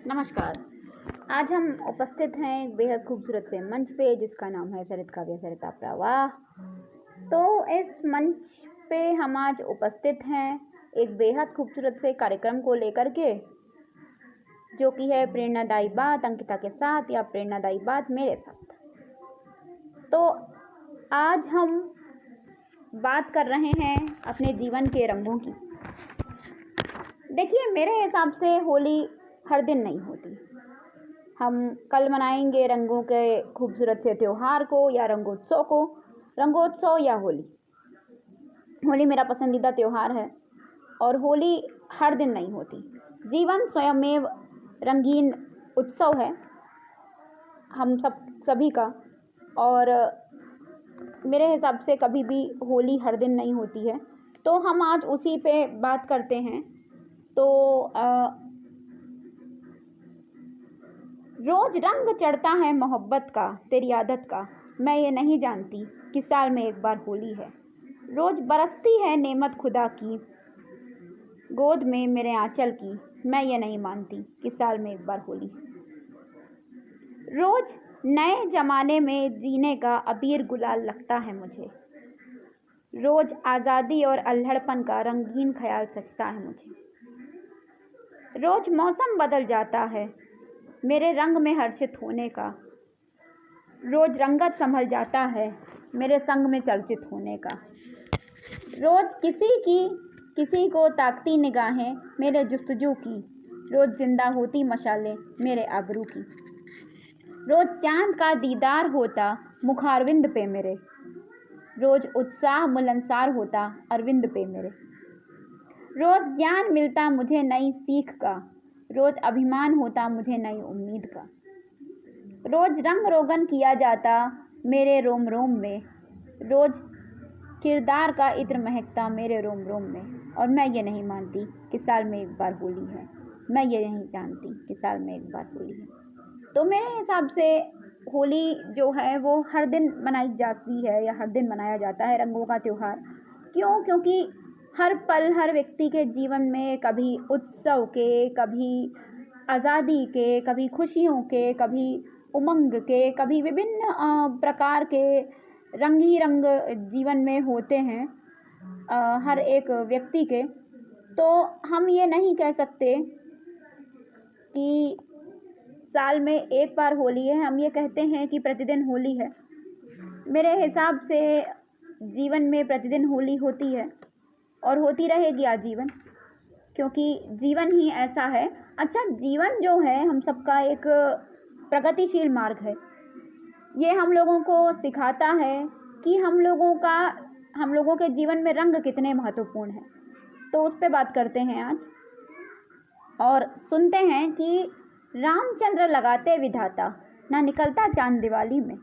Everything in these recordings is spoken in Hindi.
नमस्कार। आज हम उपस्थित हैं एक बेहद खूबसूरत से मंच पे जिसका नाम है सरित काव्य सरिता प्रवाह। तो इस मंच पे हम आज उपस्थित हैं एक बेहद खूबसूरत से कार्यक्रम को लेकर के, जो कि है प्रेरणादायी बात अंकिता के साथ या प्रेरणादायी बात मेरे साथ। तो आज हम बात कर रहे हैं अपने जीवन के रंगों की। देखिए, मेरे हिसाब से होली हर दिन नहीं होती। हम कल मनाएंगे रंगों के खूबसूरत से त्यौहार को या रंगोत्सव को, रंगोत्सव या होली। होली मेरा पसंदीदा त्यौहार है और होली हर दिन नहीं होती। जीवन स्वयमेव रंगीन उत्सव है हम सभी का, और मेरे हिसाब से कभी भी होली हर दिन नहीं होती है। तो हम आज उसी पे बात करते हैं। तो रोज रंग चढ़ता है मोहब्बत का, तेरी आदत का, मैं ये नहीं जानती कि साल में एक बार होली है। रोज बरसती है नेमत खुदा की गोद में मेरे आंचल की, मैं ये नहीं मानती कि साल में एक बार होली है। रोज नए जमाने में जीने का अबीर गुलाल लगता है मुझे। रोज आज़ादी और अल्हड़पन का रंगीन ख्याल सजता है मुझे। रोज मौसम बदल जाता है मेरे रंग में हर्षित होने का। रोज रंगत संभल जाता है मेरे संग में चर्चित होने का। रोज किसी को ताकती निगाहें मेरे जुस्तजू की, रोज जिंदा होती मशालें मेरे आबरू की। रोज चांद का दीदार होता मुखारविंद पे मेरे, रोज उत्साह मिलनसार होता अरविंद पे मेरे। रोज ज्ञान मिलता मुझे नई सीख का, रोज अभिमान होता मुझे नई उम्मीद का। रोज रंग रोगन किया जाता मेरे रोम रोम में, रोज किरदार का इत्र महकता मेरे रोम रोम में। और मैं ये नहीं मानती कि साल में एक बार होली है, मैं ये नहीं जानती कि साल में एक बार होली है। तो मेरे हिसाब से होली जो है वो हर दिन मनाई जाती है या हर दिन मनाया जाता है, रंगों का त्यौहार। क्योंकि हर पल हर व्यक्ति के जीवन में कभी उत्सव के, कभी आज़ादी के, कभी खुशियों के, कभी उमंग के, कभी विभिन्न प्रकार के रंग ही रंग जीवन में होते हैं हर एक व्यक्ति के। तो हम ये नहीं कह सकते कि साल में एक बार होली है, हम ये कहते हैं कि प्रतिदिन होली है। मेरे हिसाब से जीवन में प्रतिदिन होली होती है और होती रहेगी आजीवन, क्योंकि जीवन ही ऐसा है। अच्छा, जीवन जो है हम सबका एक प्रगतिशील मार्ग है। ये हम लोगों को सिखाता है कि हम लोगों के जीवन में रंग कितने महत्वपूर्ण हैं। तो उस पर बात करते हैं आज और सुनते हैं कि रामचंद्र लगाते विधाता, ना निकलता चांद दिवाली में,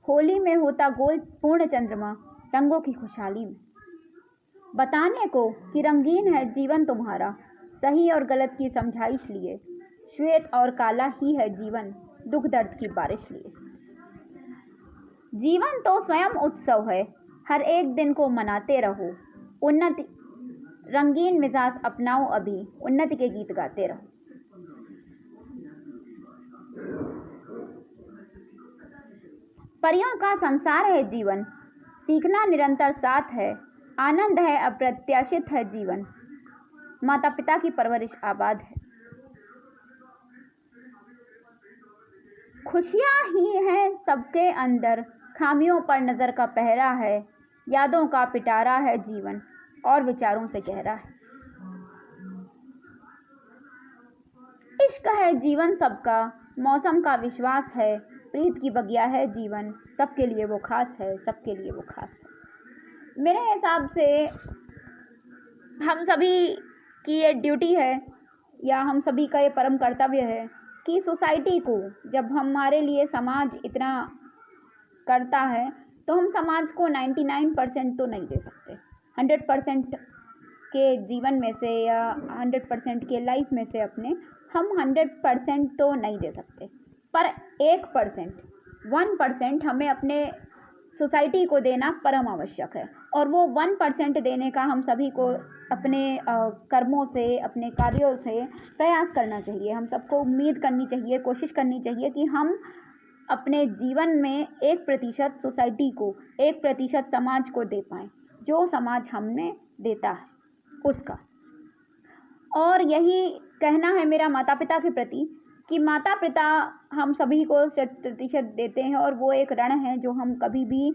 होली में होता गोल पूर्ण चंद्रमा रंगों की खुशहाली में। बताने को कि रंगीन है जीवन तुम्हारा, सही और गलत की समझाइश लिए, श्वेत और काला ही है जीवन दुख दर्द की बारिश लिए। जीवन तो स्वयं उत्सव है, हर एक दिन को मनाते रहो, उन्नति रंगीन मिजाज अपनाओ, अभी उन्नति के गीत गाते रहो। परियों का संसार है जीवन, सीखना निरंतर साथ है, आनंद है अप्रत्याशित है जीवन, माता पिता की परवरिश आबाद है। खुशियां ही हैं सबके अंदर, खामियों पर नजर का पहरा है, यादों का पिटारा है जीवन और विचारों से गहरा है। इश्क है जीवन सबका, मौसम का विश्वास है, प्रीत की बगिया है जीवन, सबके लिए वो खास है, सबके लिए वो खास है। मेरे हिसाब से हम सभी की ये ड्यूटी है या हम सभी का ये परम कर्तव्य है कि सोसाइटी को, जब हमारे लिए समाज इतना करता है तो हम समाज को 99% तो नहीं दे सकते। 100% के जीवन में से या 100% के लाइफ में से अपने हम 100% तो नहीं दे सकते, पर 1% 1% हमें अपने सोसाइटी को देना परम आवश्यक है। और वो 1% देने का हम सभी को अपने कर्मों से, अपने कार्यों से प्रयास करना चाहिए। हम सबको उम्मीद करनी चाहिए, कोशिश करनी चाहिए कि हम अपने जीवन में 1% सोसाइटी को, 1% समाज को दे पाएँ, जो समाज हमें देता है उसका। और यही कहना है मेरा माता पिता के प्रति कि माता पिता हम सभी को 100% देते हैं, और वो एक ऋण है जो हम कभी भी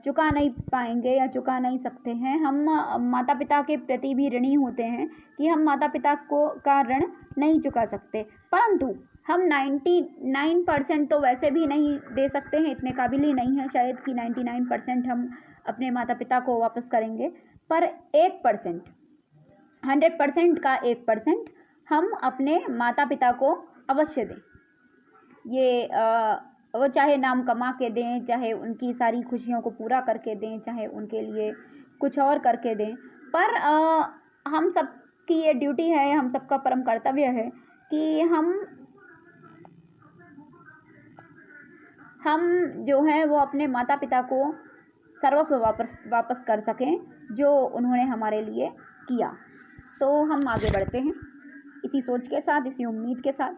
चुका नहीं पाएंगे या चुका नहीं सकते हैं। हम माता पिता के प्रति भी ऋणी होते हैं कि हम माता पिता को का ऋण नहीं चुका सकते, परंतु हम 99% तो वैसे भी नहीं दे सकते हैं, इतने काबिल ही नहीं है शायद कि 99% हम अपने माता पिता को वापस करेंगे, पर 1%, 100% का 1% हम अपने माता पिता को अवश्य दें। ये वो चाहे नाम कमा के दें, चाहे उनकी सारी खुशियों को पूरा करके दें, चाहे उनके लिए कुछ और करके दें, पर हम सबकी ये ड्यूटी है, हम सबका परम कर्तव्य है कि हम जो है वो अपने माता पिता को सर्वस्व वापस कर सकें जो उन्होंने हमारे लिए किया। तो हम आगे बढ़ते हैं इसी सोच के साथ, इसी उम्मीद के साथ,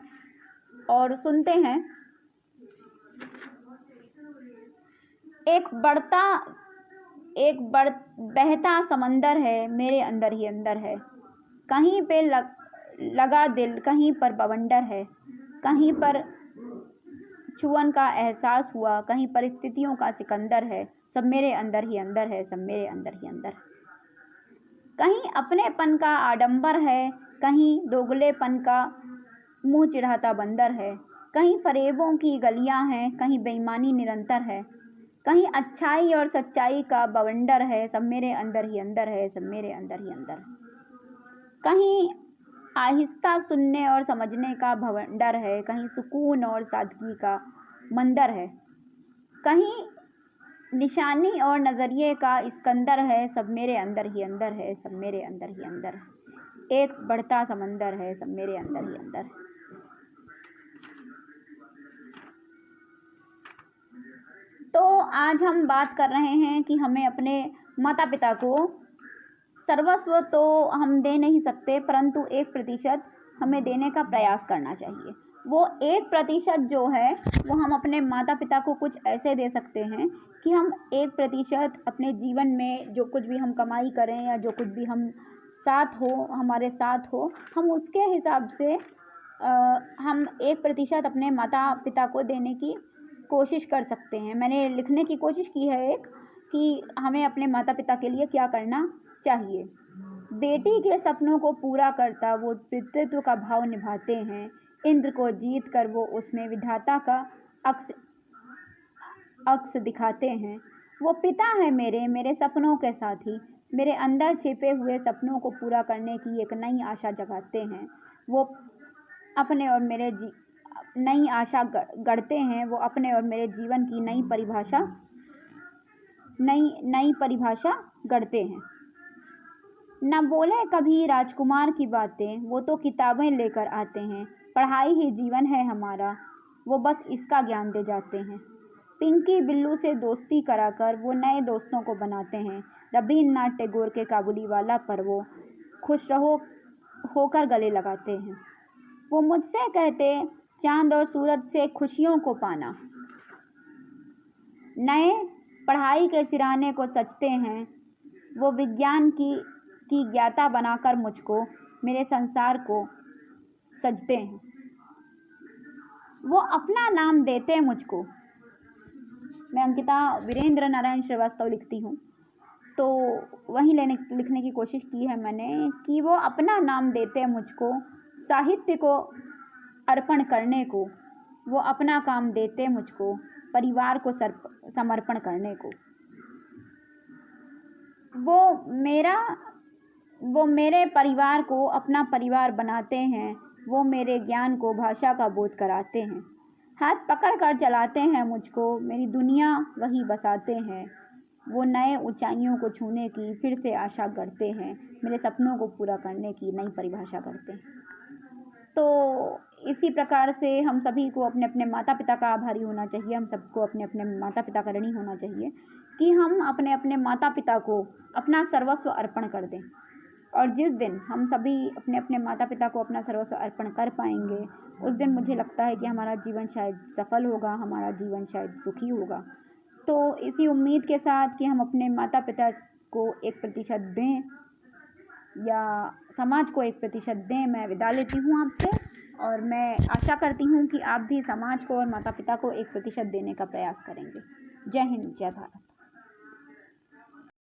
और सुनते हैं बहता समंदर है, मेरे अंदर ही अंदर है। कहीं पे लगा दिल, कहीं पर बवंडर है। कहीं पर छुअन का एहसास हुआ, कहीं परिस्थितियों का सिकंदर है। सब मेरे अंदर ही अंदर है, सब मेरे अंदर ही अंदर है। कहीं अपनेपन का आडंबर है, कहीं दोगलेपन का मुंह चिढ़ाता बंदर है। कहीं फरेबों की गलियां हैं, कहीं बेईमानी निरंतर है। कहीं अच्छाई और सच्चाई का बवंडर है। सब मेरे अंदर ही अंदर है, सब मेरे अंदर ही अंदर है। कहीं आहिस्ता सुनने और समझने का भवंडर है, कहीं सुकून और सादगी का मंदिर है। कहीं निशानी और नजरिए का इस्कंदर है। सब मेरे अंदर ही अंदर है, सब मेरे अंदर ही अंदर है। एक बढ़ता समंदर है, सब मेरे अंदर ही अंदर है। तो आज हम बात कर रहे हैं कि हमें अपने माता पिता को सर्वस्व तो हम दे नहीं सकते, परंतु 1% हमें देने का प्रयास करना चाहिए। वो 1% जो है वो हम अपने माता पिता को कुछ ऐसे दे सकते हैं कि हम 1% अपने जीवन में जो कुछ भी हम कमाई करें या जो कुछ भी हम हमारे साथ हो, हम उसके हिसाब से हम 1% अपने माता पिता को देने की कोशिश कर सकते हैं। मैंने लिखने की कोशिश की है कि हमें अपने माता पिता के लिए क्या करना चाहिए। बेटी के सपनों को पूरा करता वो पितृत्व का भाव निभाते हैं। इंद्र को जीत कर वो उसमें विधाता का अक्स दिखाते हैं। वो पिता है मेरे सपनों के साथी। मेरे अंदर छिपे हुए सपनों को पूरा करने की एक नई आशा जगाते हैं। वो अपने और मेरे नई आशा गढ़ते हैं। वो अपने और मेरे जीवन की नई परिभाषा गढ़ते हैं। न बोले कभी राजकुमार की बातें, वो तो किताबें लेकर आते हैं। पढ़ाई ही जीवन है हमारा, वो बस इसका ज्ञान दे जाते हैं। पिंकी बिल्लू से दोस्ती कराकर वो नए दोस्तों को बनाते हैं। रवींद्रनाथ टैगोर के काबुलीवाला पर वो खुश रहो होकर गले लगाते हैं। वो मुझसे कहते चांद और सूरज से खुशियों को पाना। नए पढ़ाई के सिराने को सजते हैं। वो विज्ञान की ज्ञाता बनाकर मुझको, मेरे संसार को सजते हैं। वो अपना नाम देते मुझको। मैं अंकिता वीरेंद्र नारायण श्रीवास्तव लिखती हूँ, तो वही लिखने की कोशिश की है मैंने कि वो अपना नाम देते मुझको, साहित्य को अर्पण करने को। वो अपना काम देते मुझको, परिवार को समर्पण करने को। वो मेरे परिवार को अपना परिवार बनाते हैं। वो मेरे ज्ञान को भाषा का बोध कराते हैं। हाथ पकड़ कर चलाते हैं मुझको, मेरी दुनिया वही बसाते हैं। वो नए ऊंचाइयों को छूने की फिर से आशा करते हैं। मेरे सपनों को पूरा करने की नई परिभाषा करते हैं। तो इसी प्रकार से हम सभी को अपने अपने माता पिता का आभारी होना चाहिए। हम सबको अपने अपने माता पिता का ऋणी होना चाहिए कि हम अपने अपने माता पिता को अपना सर्वस्व अर्पण कर दें। और जिस दिन हम सभी अपने अपने माता पिता को अपना सर्वस्व अर्पण कर पाएंगे, उस दिन मुझे लगता है कि हमारा जीवन शायद सफल होगा, हमारा जीवन शायद सुखी होगा। तो इसी उम्मीद के साथ कि हम अपने माता पिता को 1% दें या समाज को 1% दें, मैं विदा लेती हूँ आपसे। और मैं आशा करती हूँ कि आप भी समाज को और माता पिता को 1% देने का प्रयास करेंगे। जय हिंद, जय भारत।